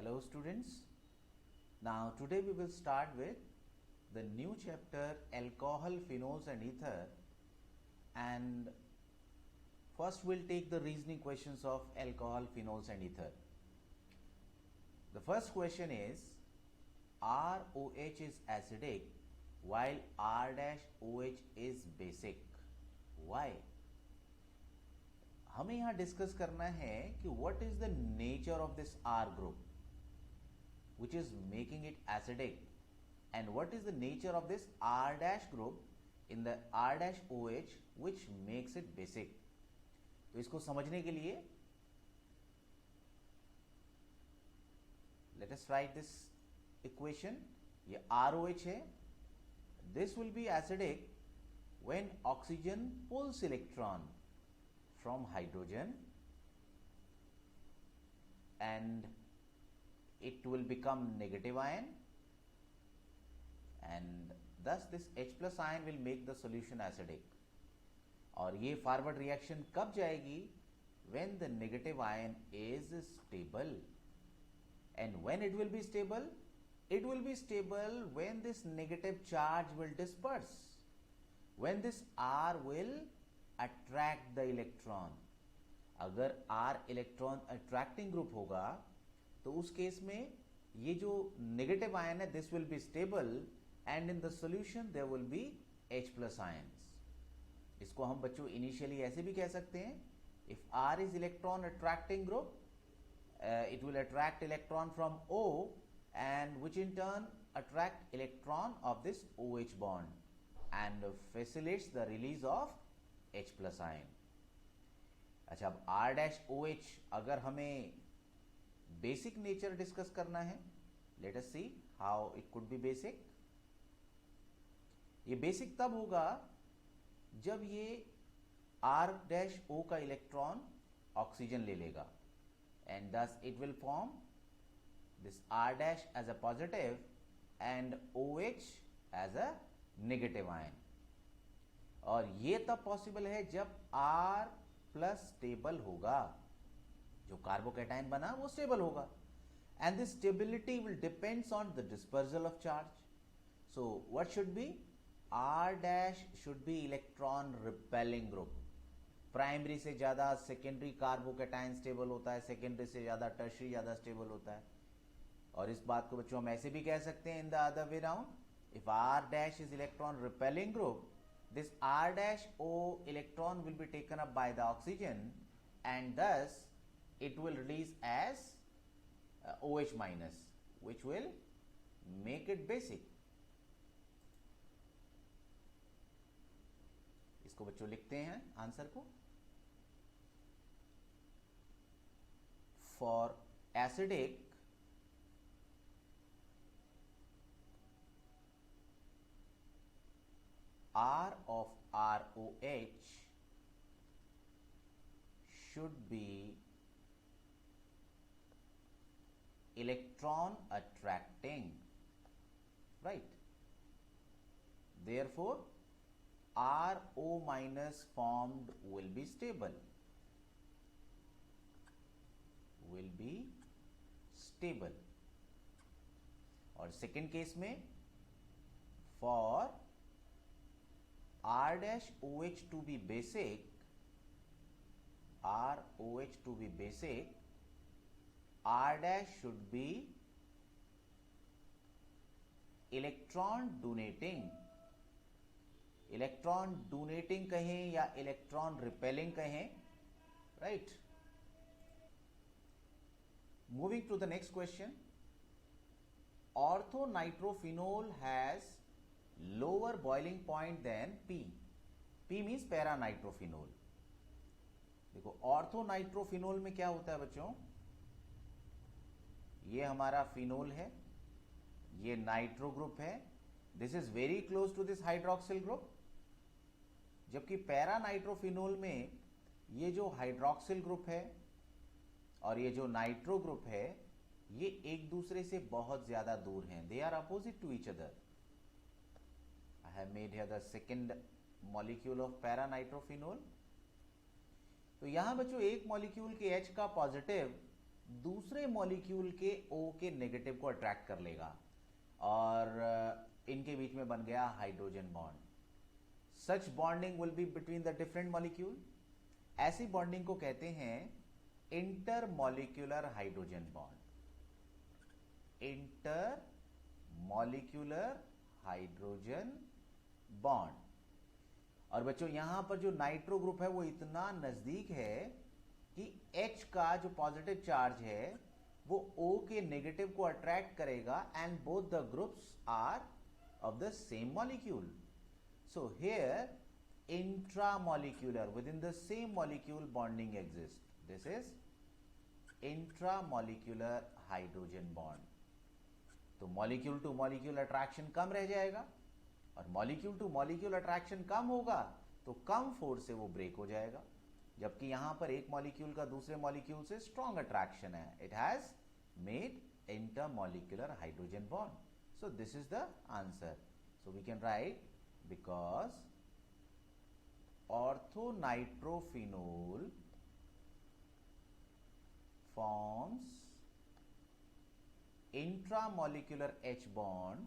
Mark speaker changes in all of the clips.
Speaker 1: Hello students. Now today we will start with the new chapter alcohol, phenols and ether, and first we'll take the reasoning questions of alcohol, phenols and ether. The first question is ROH is acidic while R-OH is basic. Why? हमें यहाँ discuss करना है कि what is the nature of this R group which is making it acidic and what is the nature of this R dash group in the R dash OH which makes it basic. तो इसको समझने के लिए let us write this equation. ये ROH है. This will be acidic when oxygen pulls electron from hydrogen and it will become negative ion, and thus this H plus ion will make the solution acidic. और ये forward reaction कब जाएगी? when the negative ion is stable. And when it will be stable? It will be stable when this negative charge will disperse, when this R will attract the electron. अगर R electron attracting group होगा तो उस case में ये जो negative ion है this will be stable and in the solution there will be H plus ions. इसको हम बच्चों इनिशियली ऐसे भी कह सकते हैं, if R is electron attracting group it will attract electron from O and which in turn attract electron of this OH bond and facilitates the release of H plus ion. अच्छा, अब R dash OH अगर हमें basic nature discuss करना है, let us see how it could be basic. ये basic तब होगा जब ये R dash O का इलेक्ट्रॉन ऑक्सीजन ले लेगा and thus it will form this R dash as a positive and OH as a negative ion. और ये तब पॉसिबल है जब R प्लस स्टेबल होगा, जो कार्बोकैटायन बना वो स्टेबल होगा, and this stability will depends on the dispersal of charge. So what should be? R dash should be electron repelling group. Primary से ज्यादा सेकेंडरी कार्बोकैटायन स्टेबल होता है, सेकेंडरी से ज्यादा टर्शरी ज्यादा स्टेबल होता है. और इस बात को बच्चों हम ऐसे भी कह सकते हैं in the other way round, if R dash is electron repelling group, this R dash O electron will be taken up by the oxygen and thus it will release as OH minus which will make it basic. इसको बच्चों लिखते हैं answer को. For acidic R of ROH should be electron attracting, right? Therefore RO minus formed will be stable, will be stable. और second case में for R dash OH to be basic, ROH to be basic, R dash should be electron donating. Electron donating कहें या electron repelling कहें, right. Moving to the next question. Ortho nitrophenol has lower boiling point then P. P means para nitrophenol. देखो ortho nitrophenol में क्या होता है बच्चों, ये हमारा फिनोल है, ये नाइट्रो ग्रुप है, this is very close to this hydroxyl group. जबकि पैरा नाइट्रोफिनोल में ये जो हाइड्रोक्सिल ग्रुप है और ये जो नाइट्रो ग्रुप है ये एक दूसरे से बहुत ज्यादा दूर हैं. They are opposite to each other. I have made here the second molecule of para nitrophenol. तो यहां बच्चों एक मॉलिक्यूल के H का पॉजिटिव दूसरे मॉलिक्यूल के O के नेगेटिव को अट्रैक्ट कर लेगा और इनके बीच में बन गया hydrogen bond. Such bonding will be between the different molecule. ऐसी बॉन्डिंग को कहते हैं intermolecular hydrogen bond. Intermolecular hydrogen bond. और बच्चों यहां पर जो नाइट्रो ग्रुप है वो इतना नजदीक है कि H का जो पॉजिटिव चार्ज है वो O के नेगेटिव को अट्रैक्ट करेगा and both the groups are of the same molecule. So here intramolecular within the same molecule bonding exists. This is intramolecular hydrogen bond. तो मॉलिक्यूल टू मॉलिक्यूल अट्रैक्शन कम रह जाएगा और molecule two molecule attraction कम होगा तो कम force से वो break हो जाएगा. जबकि यहां पर एक मॉलिक्यूल का दूसरे मॉलिक्यूल से स्ट्रॉन्ग अट्रैक्शन है. It has made intermolecular hydrogen bond. So this is the answer. So we can write because orthonitrophenol forms intramolecular H bond,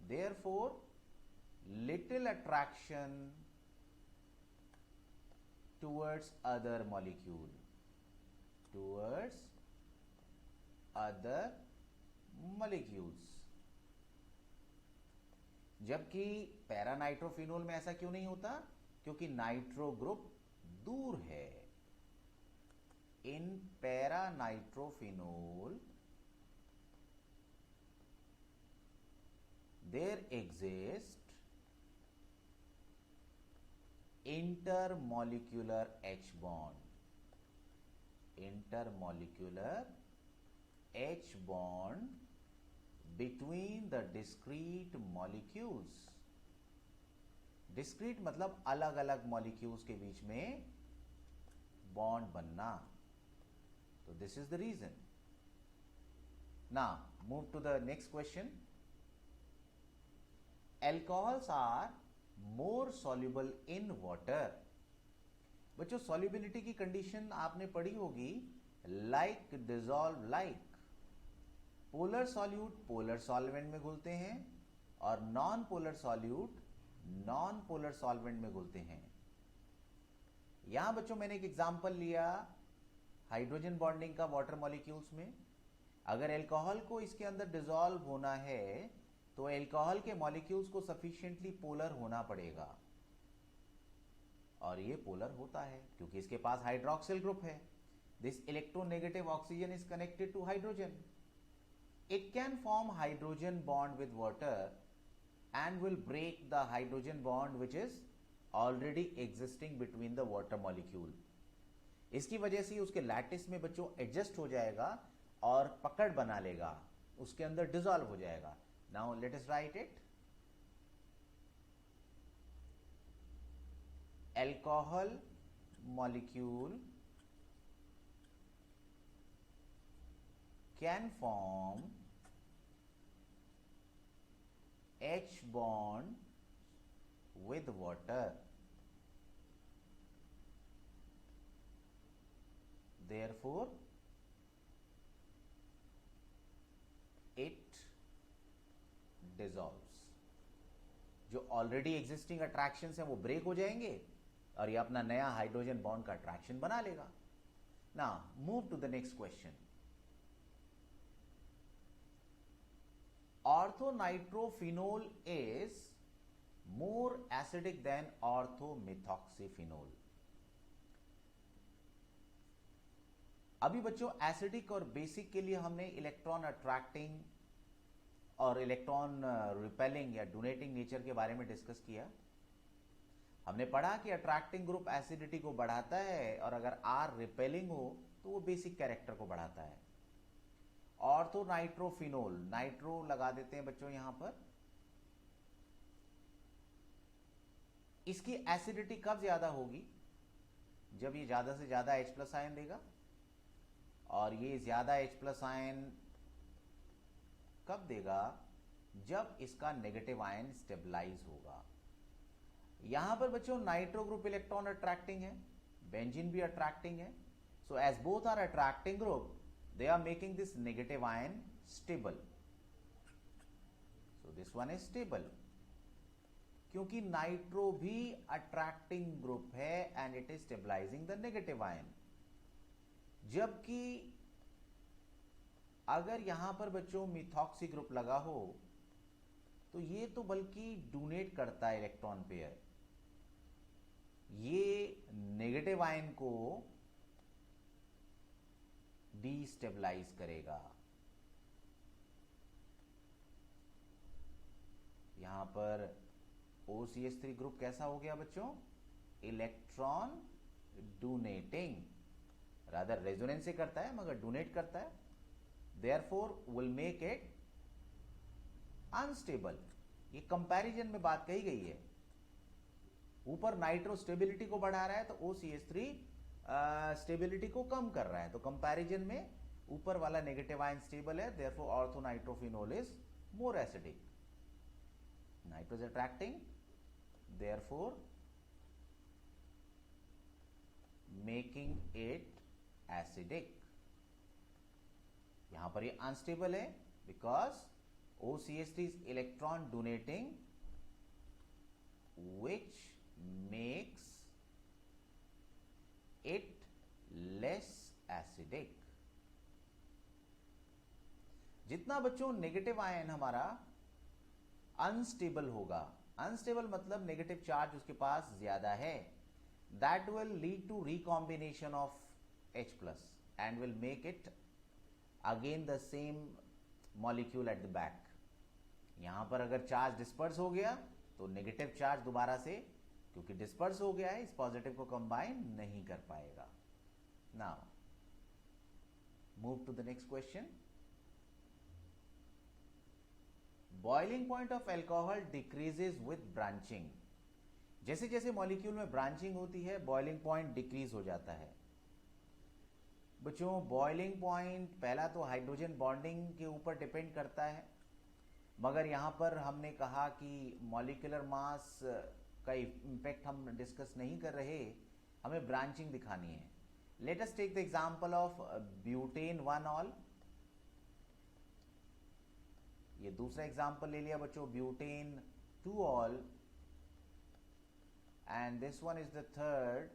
Speaker 1: therefore little attraction towards other molecule, molecules. जबकि पैरानाइट्रोफिनोल में ऐसा क्यों नहीं होता? क्योंकि nitro group दूर है. In paranitrophenol there exist intermolecular H bond. Intermolecular H bond between the discrete molecules. discrete मतलब अलग अलग molecules के बीच में bond बनना. तो this is the reason. Now move to the next question. Alcohols are more soluble in water. बच्चों solubility की condition आपने पढ़ी होगी like dissolve like. Polar solute polar solvent में घुलते हैं और non polar solute non polar solvent में घुलते हैं. यहां बच्चों मैंने एक एग्जांपल लिया हाइड्रोजन बॉन्डिंग का वाटर मॉलिक्यूल्स में. अगर अल्कोहल को इसके अंदर डिसॉल्व होना है तो अल्कोहल के मॉलिक्यूल्स को सफिशिएंटली पोलर होना पड़ेगा और ये पोलर होता है क्योंकि इसके पास हाइड्रोक्सिल ग्रुप है. This electronegative oxygen is connected to hydrogen. It can form hydrogen bond with water and will break the hydrogen bond which is already existing between the water molecule. इसकी वजह से उसके लैटिस में बच्चों adjust हो जाएगा और पकड़ बना लेगा, उसके अंदर डिसॉल्व हो जाएगा. Now let us right it. Alcohol molecule can form H bond with water. Therefore, it dissolves. जो ऑलरेडी एग्जिस्टिंग अट्रैक्शंस हैं वो ब्रेक हो जाएंगे और ये अपना नया हाइड्रोजन बॉन्ड का अट्रैक्शन बना लेगा. Now move to the next question. Orthonitrophenol is more acidic than orthomethoxyphenol. अभी बच्चों एसिडिक और बेसिक के लिए हमने इलेक्ट्रॉन अट्रैक्टिंग और इलेक्ट्रॉन रिपेलिंग या डोनेटिंग नेचर के बारे में डिस्कस किया. हमने पढ़ा कि अट्रैक्टिंग ग्रुप एसिडिटी को बढ़ाता है और अगर R रिपेलिंग हो तो वो बेसिक कैरेक्टर को बढ़ाता है. ऑर्थोनाइट्रोफिनोल, नाइट्रो लगा देते हैं बच्चों यहां पर. इसकी एसिडिटी कब ज्यादा होगी? जब ये ज्यादा से ज्यादा H+ आयन देगा. और ये ज्यादा H+ आयन कब देगा? जब इसका नेगेटिव आयन स्टेबलाइज होगा. यहां पर बच्चों नाइट्रो ग्रुप इलेक्ट्रॉन अट्रैक्टिंग है, बेंजीन भी अट्रैक्टिंग है. So as both are attracting group, they are making this negative ion stable. So this one is stable क्योंकि नाइट्रो भी अट्रैक्टिंग ग्रुप है and it is stabilizing the negative ion. जबकि अगर यहां पर बच्चों मिथॉक्सी ग्रुप लगा हो तो ये तो बल्कि डोनेट करता है इलेक्ट्रॉन पेयर, ये नेगेटिव आयन को डीस्टेबलाइज करेगा. यहां पर OCH3 ग्रुप कैसा हो गया बच्चों? इलेक्ट्रॉन डोनेटिंग, रादर रेजोनेंस से करता है मगर डोनेट करता है. Therefore will make it unstable. ये कंपैरिजन में बात कही गई है. ऊपर नाइट्रो स्टेबिलिटी को बढ़ा रहा है तो OCH3 स्टेबिलिटी को कम कर रहा है. तो कंपैरिजन में ऊपर वाला नेगेटिव आयन स्टेबल है, therefore orthonitrophenol is more acidic. Nitro is attracting, therefore making it acidic. यहां पर ये अनस्टेबल है because OCH3 is electron donating which makes it less acidic. जितना बच्चों नेगेटिव आयन हमारा अनस्टेबल होगा, अनस्टेबल मतलब नेगेटिव चार्ज उसके पास ज्यादा है, that will lead to recombination of H plus and will make it again the same molecule at the back. यहां पर अगर चार्ज डिस्पर्स हो गया तो नेगेटिव चार्ज दोबारा से, क्योंकि डिस्पर्स हो गया है, इस पॉजिटिव को कंबाइन नहीं कर पाएगा. Now move to the next question. Boiling point of alcohol decreases with branching. जैसे जैसे मॉलिक्यूल में ब्रांचिंग होती है बॉइलिंग पॉइंट डिक्रीज हो जाता है. बच्चों बॉइलिंग पॉइंट पहला तो हाइड्रोजन बॉन्डिंग के ऊपर डिपेंड करता है, मगर यहां पर हमने कहा कि मॉलिक्यूलर मास का इंपैक्ट हम डिस्कस नहीं कर रहे, हमें ब्रांचिंग दिखानी है. Let us take the example of butane 1-ऑल. ये दूसरा एग्जांपल ले लिया बच्चों, ब्यूटेन 2-ऑल, and this one is the third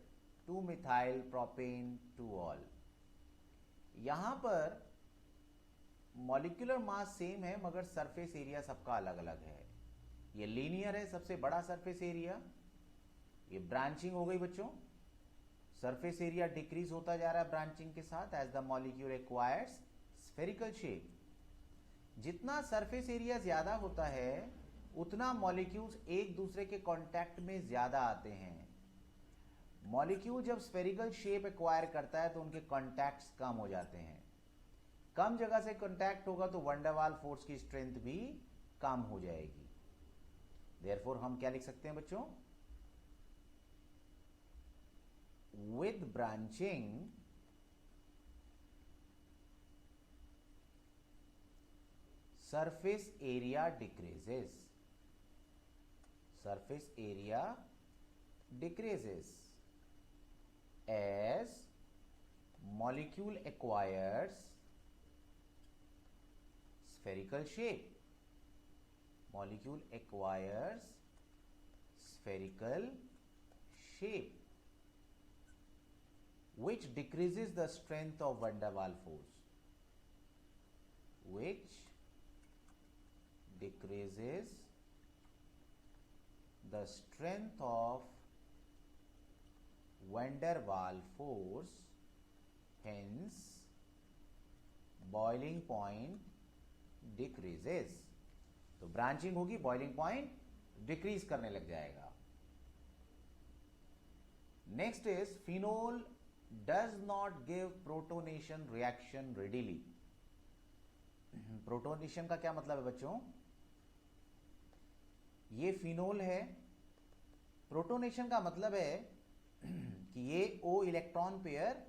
Speaker 1: 2-मिथाइल प्रोपेन 2-ऑल. यहां पर मॉलिक्यूलर मास सेम है मगर सरफेस एरिया सबका अलग अलग है. ये लीनियर है, सबसे बड़ा सरफेस एरिया. ये ब्रांचिंग हो गई बच्चों, सरफेस एरिया डिक्रीज होता जा रहा है ब्रांचिंग के साथ as the molecule acquires spherical shape. जितना सरफेस एरिया ज्यादा होता है उतना मॉलिक्यूल्स एक दूसरे के कांटेक्ट में ज्यादा आते हैं. मॉलिक्यूल जब स्फेरिकल शेप एक्वायर करता है तो उनके कांटेक्ट्स कम हो जाते हैं. कम जगह से कांटेक्ट होगा तो वंडर वाल फोर्स की स्ट्रेंथ भी कम हो जाएगी. देयरफॉर हम क्या लिख सकते हैं बच्चों? With branching surface area decreases. Surface area decreases as molecule acquires spherical shape. Molecule acquires spherical shape, which decreases the strength of van der Waals force. Which decreases the strength of van der Waals force, hence boiling point decreases. तो branching होगी, boiling point decrease करने लग जाएगा. Next is phenol does not give protonation reaction readily. Protonation का क्या मतलब है बच्चों? ये फिनोल है. प्रोटोनेशन का मतलब है कि ये O electron pair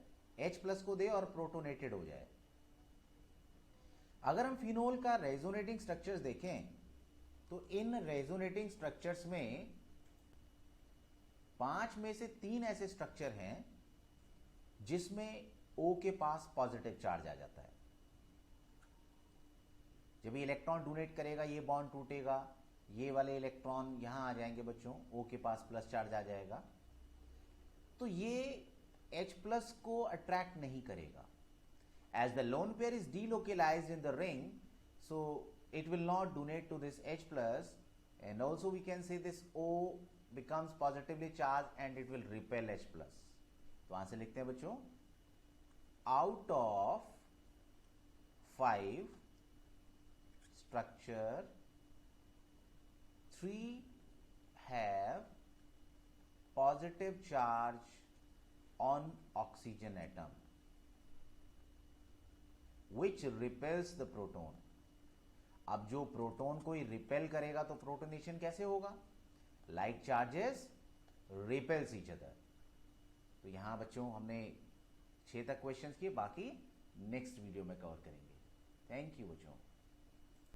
Speaker 1: H plus को दे और प्रोटोनेटेड हो जाए. अगर हम फिनोल का रेजोनेटिंग स्ट्रक्चर्स देखें तो इन रेजोनेटिंग स्ट्रक्चर्स में 5 में से 3 ऐसे स्ट्रक्चर हैं जिसमें O के पास पॉजिटिव चार्ज आ जाता है। जब ये इलेक्ट्रॉन डोनेट करेगा ये बॉन्ड टूटेगा, ये वाले इलेक्ट्रॉन यहां आ जाएंगे बच्चों, O के पास प्लस चार्ज आ जाएगा, तो ये H प्लस को अट्रैक्ट नहीं करेगा। As the lone pair is delocalized in the ring, so it will not donate to this H plus, and also we can say this O becomes positively charged and it will repel H plus. तो answer लिखते हैं बच्चों, out of 5 structure 3 have positive charge on oxygen atom which repels the proton. अब जो proton को ही repel करेगा तो protonation कैसे होगा? Like charges repels each other. तो यहां बच्चों हमने 6 तक क्वेश्चंस किए, बाकी नेक्स्ट वीडियो में कवर करेंगे। थैंक यू बच्चों।